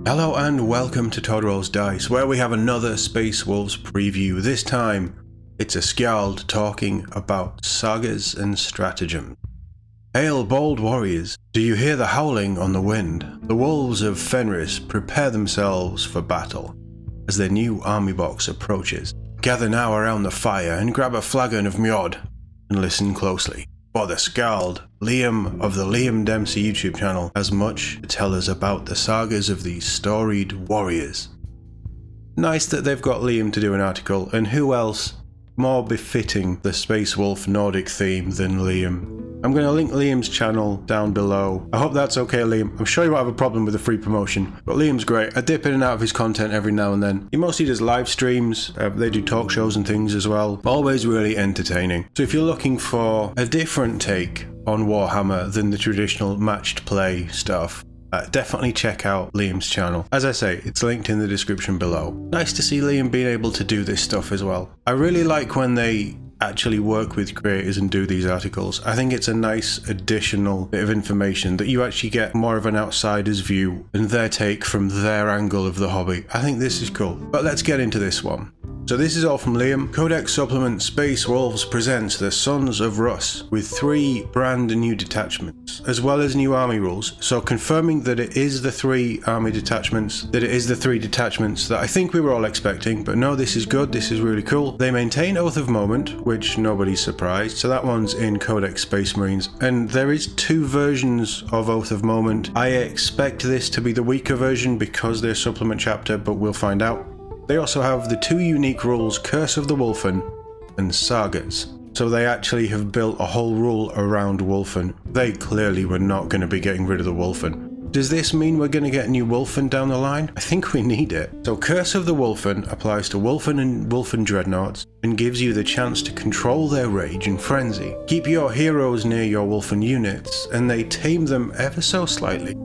Hello and welcome to Todd Rolls Dice, where we have another Space Wolves preview. This time, it's a Skald talking about Sagas and Stratagems. Hail, bold warriors! Do you hear the howling on the wind? The wolves of Fenris prepare themselves for battle as their new army box approaches. Gather now around the fire and grab a flagon of Mjord and listen closely. For the Skald, Liam of the Liam Dempsey YouTube channel has much to tell us about the sagas of these storied warriors. Nice that they've got Liam to do an article, and who else more befitting the Space Wolf Nordic theme than Liam. I'm going to link Liam's channel down below. I hope that's okay, Liam. I'm sure you won't have a problem with the free promotion, but Liam's great. I dip in and out of his content every now and then. He mostly does live streams. They do talk shows and things as well. Always really entertaining. So if you're looking for a different take on Warhammer than the traditional matched play stuff, definitely check out Liam's channel. As I say, it's linked in the description below. Nice to see Liam being able to do this stuff as well. I really like when they actually work with creators and do these articles. I think it's a nice additional bit of information that you actually get more of an outsider's view and their take from their angle of the hobby. I think this is cool. But let's get into this one. So this is all from Liam. Codex Supplement Space Wolves presents the Sons of Russ with 3 brand new detachments, as well as new army rules. So confirming that it is the 3 army detachments, that it is the 3 detachments that I think we were all expecting, but no, this is good, this is really cool. They maintain Oath of Moment, which nobody's surprised, so that one's in Codex Space Marines, and there is 2 versions of Oath of Moment. I expect this to be the weaker version because they're supplement chapter, but we'll find out. They also have the 2 unique rules, Curse of the Wolfen and Sagas. So they actually have built a whole rule around Wolfen. They clearly were not going to be getting rid of the Wolfen. Does this mean we're going to get a new Wolfen down the line? I think we need it. So Curse of the Wolfen applies to Wolfen and Wolfen Dreadnoughts and gives you the chance to control their rage and frenzy. Keep your heroes near your Wolfen units and they tame them ever so slightly,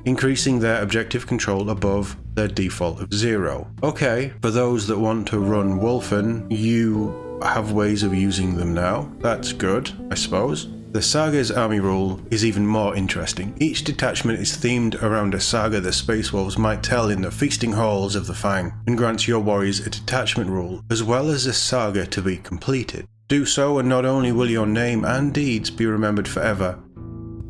increasing their objective control above their default of 0. Okay, for those that want to run Wolfen, you have ways of using them now. That's good, I suppose. The Saga's army rule is even more interesting. Each detachment is themed around a saga the Space Wolves might tell in the feasting halls of the Fang, and grants your warriors a detachment rule, as well as a saga to be completed. Do so and not only will your name and deeds be remembered forever,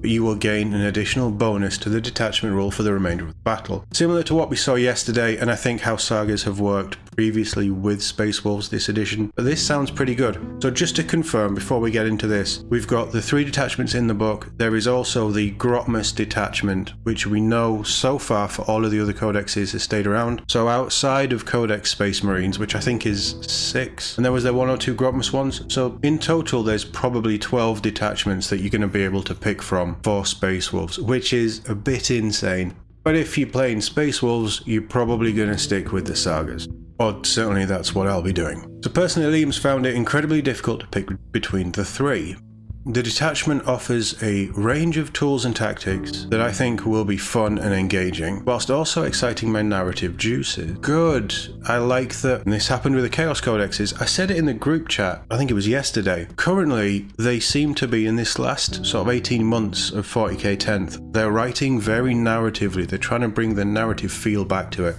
but you will gain an additional bonus to the detachment rule for the remainder of the battle. Similar to what we saw yesterday, and I think how sagas have worked previously with Space Wolves this edition, but this sounds pretty good. So just to confirm before we get into this, we've got the 3 detachments in the book. There is also the Grotmus detachment, which we know so far for all of the other codexes has stayed around. So outside of Codex Space Marines, which I think is 6, and there was 1 or 2 Grotmus ones, so in total there's probably 12 detachments that you're going to be able to pick from for Space Wolves, which is a bit insane. But if you're playing Space Wolves, you're probably going to stick with the sagas. Or certainly that's what I'll be doing. So personally, Liam's found it incredibly difficult to pick between the 3. The detachment offers a range of tools and tactics that I think will be fun and engaging, whilst also exciting my narrative juices. Good. I like that. And this happened with the Chaos Codexes. I said it in the group chat, I think it was yesterday. Currently, they seem to be in this last sort of 18 months of 40k 10th. They're writing very narratively. They're trying to bring the narrative feel back to it.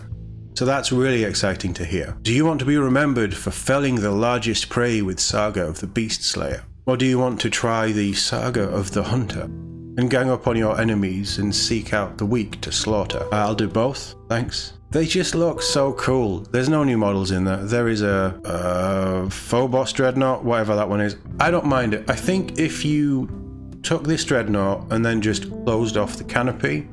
So that's really exciting to hear. Do you want to be remembered for felling the largest prey with Saga of the Beast Slayer? Or do you want to try the Saga of the Hunter and gang up on your enemies and seek out the weak to slaughter? I'll do both, thanks. They just look so cool. There's no new models in there. There is a Phobos Dreadnought, whatever that one is. I don't mind it. I think if you took this Dreadnought and then just closed off the canopy,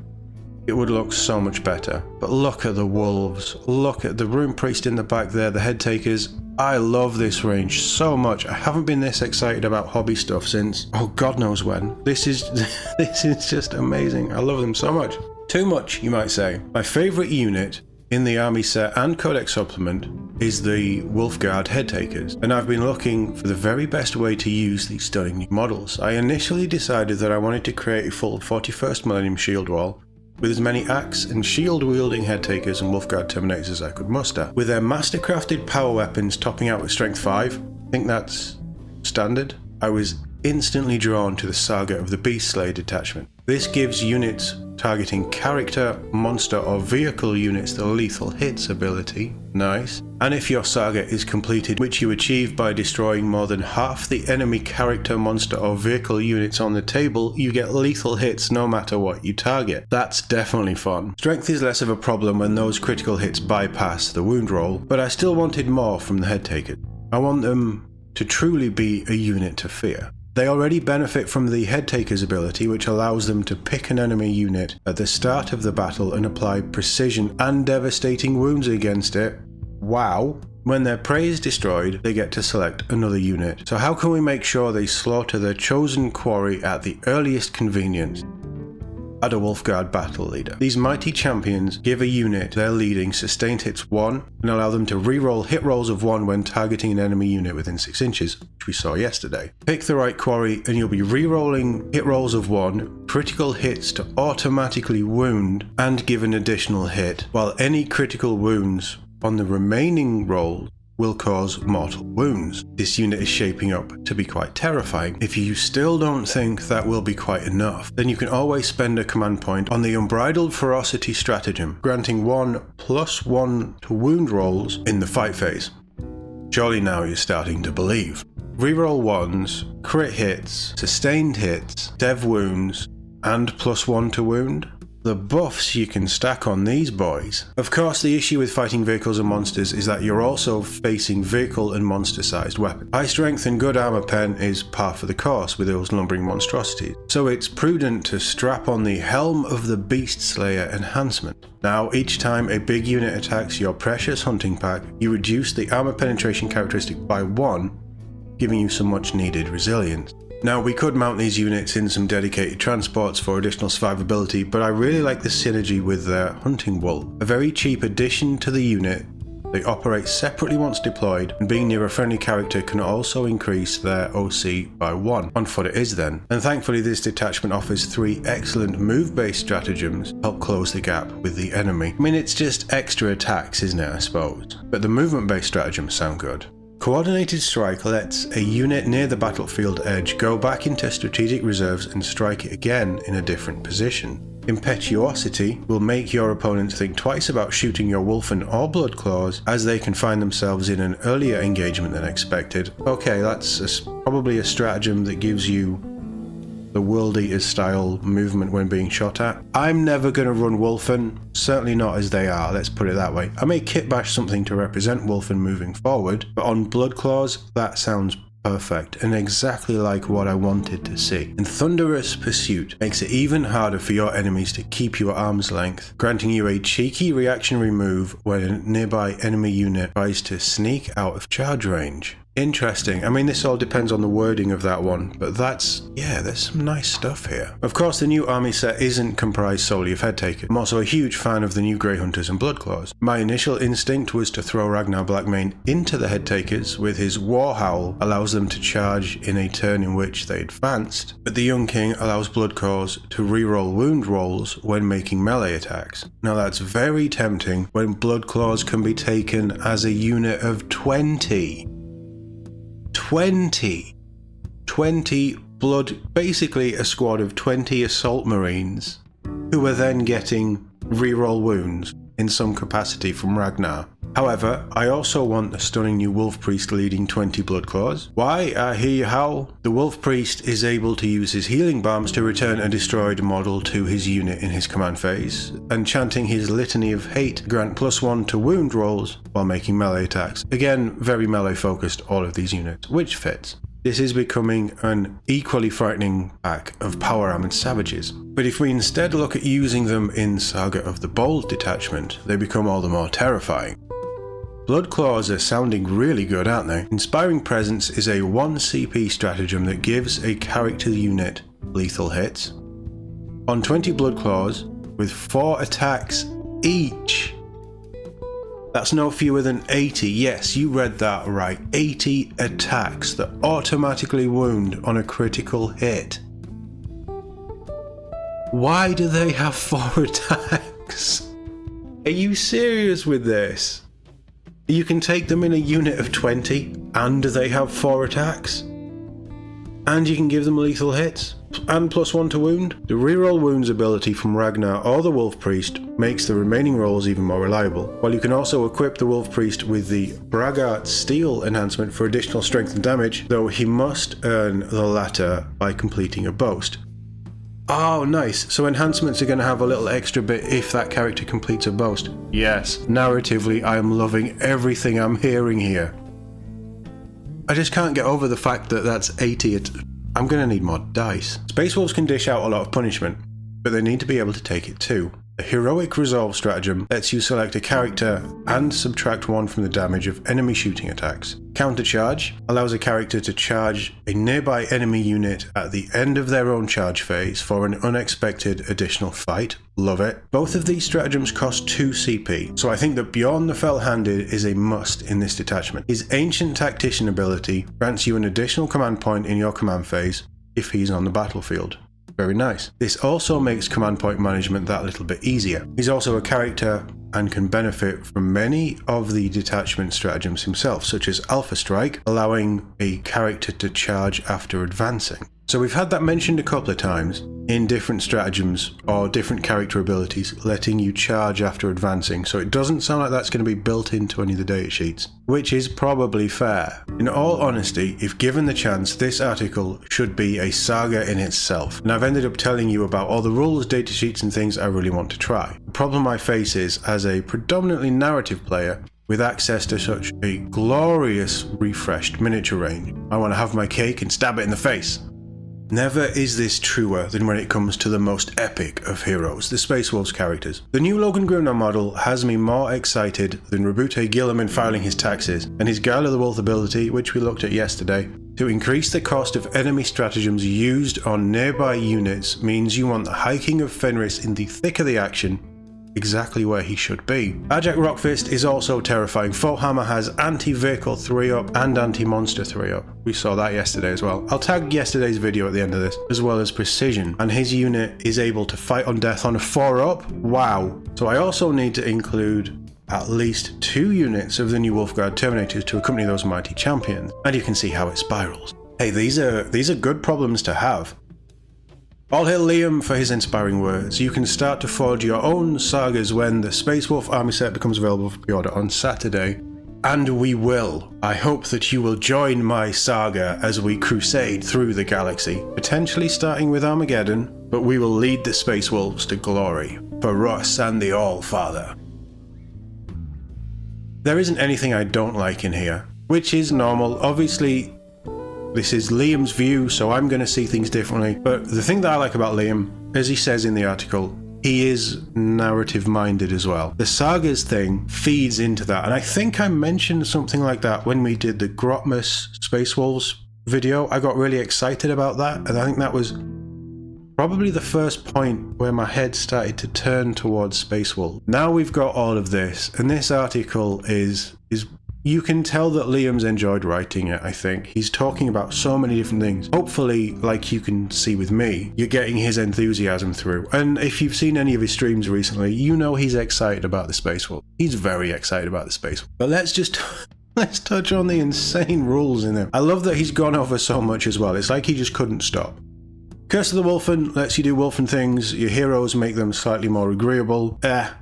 it would look so much better. But look at the wolves. Look at the Rune Priest in the back there, the head takers. I love this range so much. I haven't been this excited about hobby stuff since, oh God knows when. This is just amazing. I love them so much. Too much, you might say. My favorite unit in the army set and Codex supplement is the Wolfguard head takers, and I've been looking for the very best way to use these stunning new models. I initially decided that I wanted to create a full 41st Millennium shield wall with as many axe and shield wielding head takers and Wolfguard Terminators as I could muster, with their mastercrafted power weapons topping out with strength 5. I think that's standard. I was instantly drawn to the Saga of the Beast Slayer detachment. This gives units targeting character, monster or vehicle units the lethal hits ability. Nice. And if your saga is completed, which you achieve by destroying more than half the enemy character, monster or vehicle units on the table, you get lethal hits no matter what you target. That's definitely fun. Strength is less of a problem when those critical hits bypass the wound roll, but I still wanted more from the head takers. I want them to truly be a unit to fear. They already benefit from the head taker's ability, which allows them to pick an enemy unit at the start of the battle and apply precision and devastating wounds against it. Wow. When their prey is destroyed, they get to select another unit. So how can we make sure they slaughter their chosen quarry at the earliest convenience? Add a Wolfguard battle leader. These mighty champions give a unit they're leading sustained hits 1 and allow them to reroll hit rolls of 1 when targeting an enemy unit within 6 inches, which we saw yesterday. Pick the right quarry and you'll be rerolling hit rolls of 1, critical hits to automatically wound and give an additional hit, while any critical wounds on the remaining rolls will cause mortal wounds. This unit is shaping up to be quite terrifying. If you still don't think that will be quite enough, then you can always spend a command point on the Unbridled Ferocity stratagem, granting 1+1 to wound rolls in the fight phase. Surely now you're starting to believe. Reroll 1s, crit hits, sustained hits, dev wounds, and +1 to wound. The buffs you can stack on these boys. Of course, the issue with fighting vehicles and monsters is that you're also facing vehicle and monster sized weapons. High strength and good armor pen is par for the course with those lumbering monstrosities, so it's prudent to strap on the Helm of the Beast Slayer enhancement. Now, each time a big unit attacks your precious hunting pack, you reduce the armor penetration characteristic by 1, giving you some much needed resilience. Now, we could mount these units in some dedicated transports for additional survivability, but I really like the synergy with their hunting wool. A very cheap addition to the unit, they operate separately once deployed, and being near a friendly character can also increase their OC by 1. On foot it is then. And thankfully this detachment offers 3 excellent move-based stratagems to help close the gap with the enemy. I mean, it's just extra attacks, isn't it, I suppose? But the movement-based stratagems sound good. Coordinated Strike lets a unit near the battlefield edge go back into strategic reserves and strike it again in a different position. Impetuosity will make your opponent think twice about shooting your Wolfen or Bloodclaws, as they can find themselves in an earlier engagement than expected. Okay, that's probably a stratagem that gives you the World Eater style movement when being shot at. I'm never going to run Wolfen, certainly not as they are, let's put it that way. I may kitbash something to represent Wolfen moving forward, but on Bloodclaws that sounds perfect and exactly like what I wanted to see. And Thunderous Pursuit makes it even harder for your enemies to keep you at arm's length, granting you a cheeky reactionary move when a nearby enemy unit tries to sneak out of charge range. Interesting. I mean, this all depends on the wording of that one, but there's some nice stuff here. Of course, the new army set isn't comprised solely of head takers. I'm also a huge fan of the new Grey Hunters and Bloodclaws. My initial instinct was to throw Ragnar Blackmane into the head takers, with his War Howl allows them to charge in a turn in which they advanced, but the Young King allows Bloodclaws to reroll wound rolls when making melee attacks. Now that's very tempting when Bloodclaws can be taken as a unit of 20 blood, basically a squad of 20 assault marines who are then getting reroll wounds in some capacity from Ragnar. However, I also want a stunning new Wolf Priest leading 20 Bloodclaws. Why? I hear you howl. The Wolf Priest is able to use his healing balms to return a destroyed model to his unit in his command phase, and chanting his Litany of Hate grant +1 to wound rolls while making melee attacks. Again, very melee focused, all of these units, which fits. This is becoming an equally frightening pack of power-armored savages. But if we instead look at using them in Saga of the Bold detachment, they become all the more terrifying. Bloodclaws are sounding really good, aren't they? Inspiring Presence is a 1 CP stratagem that gives a character unit lethal hits. On 20 Bloodclaws, with 4 attacks each. That's no fewer than 80, yes, you read that right, 80 attacks that automatically wound on a critical hit. Why do they have 4 attacks? Are you serious with this? You can take them in a unit of 20 and they have 4 attacks. And you can give them lethal hits. and +1 to wound. The reroll wounds ability from Ragnar or the Wolf Priest makes the remaining rolls even more reliable, while you can also equip the Wolf Priest with the Braggart Steel enhancement for additional strength and damage, though he must earn the latter by completing a boast. Oh, nice. So enhancements are going to have a little extra bit if that character completes a boast. Yes, narratively, I am loving everything I'm hearing here. I just can't get over the fact that that's 80. I'm going to need more dice. Space Wolves can dish out a lot of punishment, but they need to be able to take it too. The Heroic Resolve stratagem lets you select a character and subtract 1 from the damage of enemy shooting attacks. Countercharge allows a character to charge a nearby enemy unit at the end of their own charge phase for an unexpected additional fight. Love it. Both of these stratagems cost 2 CP, so I think that Bjorn the Fell-Handed is a must in this detachment. His Ancient Tactician ability grants you an additional command point in your command phase if he's on the battlefield. Very nice. This also makes command point management that little bit easier. He's also a character and can benefit from many of the detachment stratagems himself, such as Alpha Strike, allowing a character to charge after advancing. So we've had that mentioned a couple of times in different stratagems or different character abilities, letting you charge after advancing, so it doesn't sound like that's going to be built into any of the data sheets, which is probably fair. In all honesty, if given the chance, this article should be a saga in itself, and I've ended up telling you about all the rules, data sheets and things I really want to try. The problem I face is, as a predominantly narrative player, with access to such a glorious refreshed miniature range, I want to have my cake and stab it in the face. Never is this truer than when it comes to the most epic of heroes, the Space Wolves characters. The new Logan Gruner model has me more excited than Rabute Gilliman filing his taxes, and his Guile of the Wolf ability, which we looked at yesterday, to increase the cost of enemy stratagems used on nearby units means you want the Hiking of Fenris in the thick of the action, exactly where he should be. Ajak Rockfist is also terrifying. Warhammer has anti-vehicle 3-up and anti-monster 3-up. We saw that yesterday as well. I'll tag yesterday's video at the end of this, as well as precision. And his unit is able to fight on death on a 4-up. Wow. So I also need to include at least 2 units of the new Wolfguard Terminators to accompany those mighty champions. And you can see how it spirals. Hey, these are good problems to have. All hail Liam for his inspiring words. You can start to forge your own sagas when the Space Wolf army set becomes available for pre-order on Saturday. And we will. I hope that you will join my saga as we crusade through the galaxy, potentially starting with Armageddon, but we will lead the Space Wolves to glory. For Russ and the All-Father. There isn't anything I don't like in here, which is normal. Obviously, this is Liam's view, so I'm going to see things differently. But the thing that I like about Liam, as he says in the article, he is narrative-minded as well. The Sagas thing feeds into that, and I think I mentioned something like that when we did the Grotmus Space Wolves video. I got really excited about that, and I think that was probably the first point where my head started to turn towards Space Wolves. Now we've got all of this, and this article is you can tell that Liam's enjoyed writing it, I think. He's talking about so many different things. Hopefully, like you can see with me, you're getting his enthusiasm through. And if you've seen any of his streams recently, you know he's excited about the Space Wolf. He's very excited about the Space Wolf. But let's touch on the insane rules in them. I love that he's gone over so much as well. It's like he just couldn't stop. Curse of the Wolfen lets you do Wolfen things. Your heroes make them slightly more agreeable.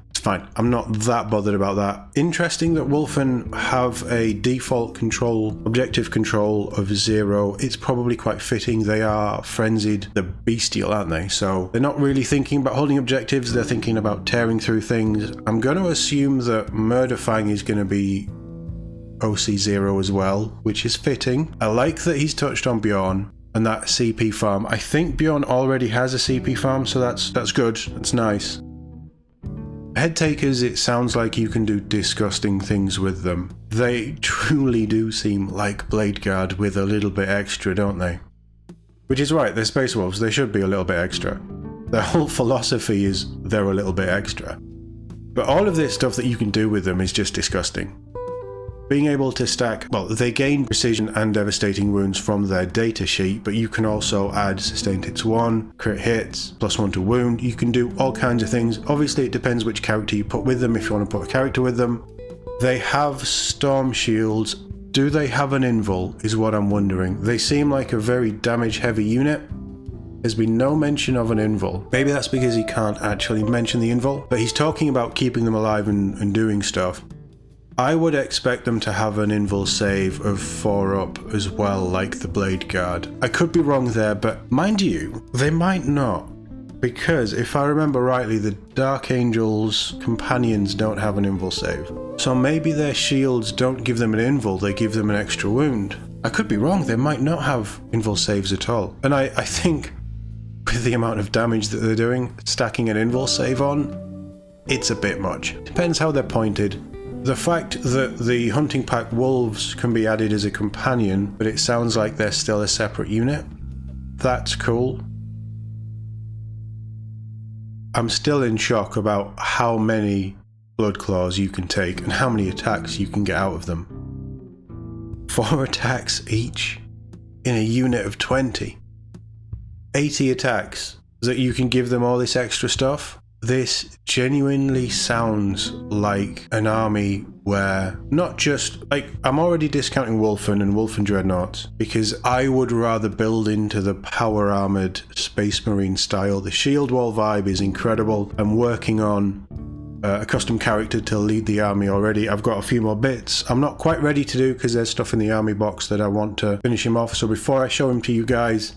It's fine. I'm not that bothered about that. Interesting that Wolfen have a default control, objective control of 0. It's probably quite fitting. They are frenzied. They're bestial, aren't they? So they're not really thinking about holding objectives. They're thinking about tearing through things. I'm going to assume that Murderfang is going to be OC0 as well, which is fitting. I like that he's touched on Bjorn and that CP farm. I think Bjorn already has a CP farm, so that's good. That's nice. Head takers, it sounds like you can do disgusting things with them. They truly do seem like Blade Guard with a little bit extra, don't they? Which is right, they're Space Wolves, they should be a little bit extra. Their whole philosophy is they're a little bit extra. But all of this stuff that you can do with them is just disgusting. Being able to stack, well, they gain precision and devastating wounds from their data sheet, but you can also add sustained hits 1, crit hits, +1 to wound. You can do all kinds of things. Obviously, it depends which character you put with them, if you want to put a character with them. They have storm shields. Do they have an invul, is what I'm wondering. They seem like a very damage-heavy unit. there's been no mention of an invul. Maybe that's because he can't actually mention the invul, but he's talking about keeping them alive and doing stuff. I would expect them to have an invul save of 4 up as well, like the Blade Guard. I could be wrong there, but mind you, they might not. Because if I remember rightly, the Dark Angel's companions don't have an invul save. So maybe their shields don't give them an invul, they give them an extra wound. I could be wrong, they might not have invul saves at all. And I think with the amount of damage that they're doing, stacking an invul save on, it's a bit much. Depends how they're pointed. The fact that the Hunting Pack Wolves can be added as a companion, but it sounds like they're still a separate unit, that's cool. I'm still in shock about how many Blood Claws you can take and how many attacks you can get out of them. 4 attacks each in a unit of 20. 80 attacks that you can give them all this extra stuff. This genuinely sounds like an army where not just, like, I'm already discounting Wolfen and Wolfen Dreadnoughts because I would rather build into the power armored Space Marine style. The shield wall vibe is incredible. I'm working on a custom character to lead the army already. I've got a few more bits I'm not quite ready to do because there's stuff in the army box that I want to finish him off. So before I show him to you guys,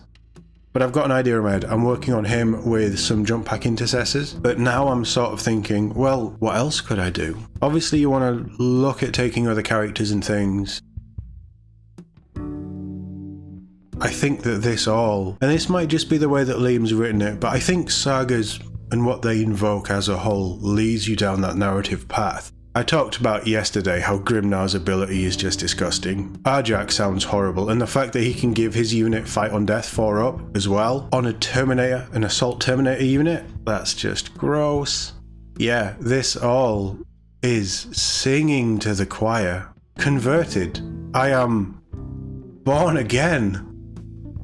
but I've got an idea in my head. I'm working on him with some jump pack intercessors. But now I'm sort of thinking, well, what else could I do? Obviously you want to look at taking other characters and things. I think that this all, and this might just be the way that Liam's written it, but I think Sagas and what they invoke as a whole leads you down that narrative path. I talked about yesterday how Grimnar's ability is just disgusting. Arjak sounds horrible, and the fact that he can give his unit Fight on Death 4 up as well on a Terminator, an Assault Terminator unit, that's just gross. Yeah, this all is singing to the choir. Converted. I am born again.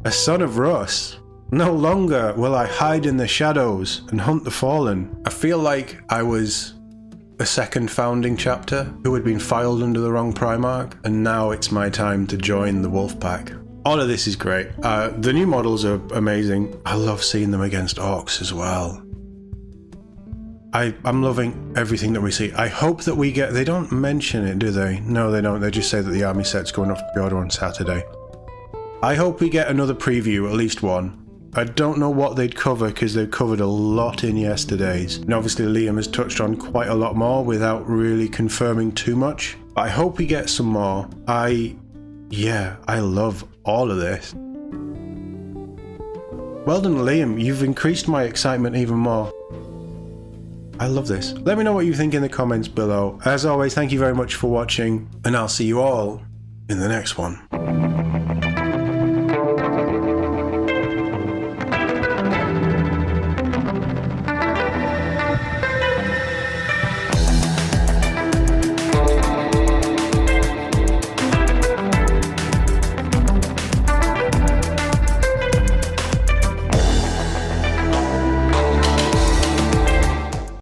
A son of Russ. No longer will I hide in the shadows and hunt the fallen. I feel like I was a second founding chapter who had been filed under the wrong Primarch, and now it's my time to join the wolf pack. All of this is great. The new models are amazing. I love seeing them against orcs as well. I'm loving everything that we see. I hope that we get... They don't mention it, do they? No, they don't. They just say that the army set's going off pre-order on Saturday. I hope we get another preview, at least one. I don't know what they'd cover because they covered a lot in yesterday's. And obviously Liam has touched on quite a lot more without really confirming too much. But I hope we get some more. I love all of this. Well done, Liam. You've increased my excitement even more. I love this. Let me know what you think in the comments below. As always, thank you very much for watching, and I'll see you all in the next one.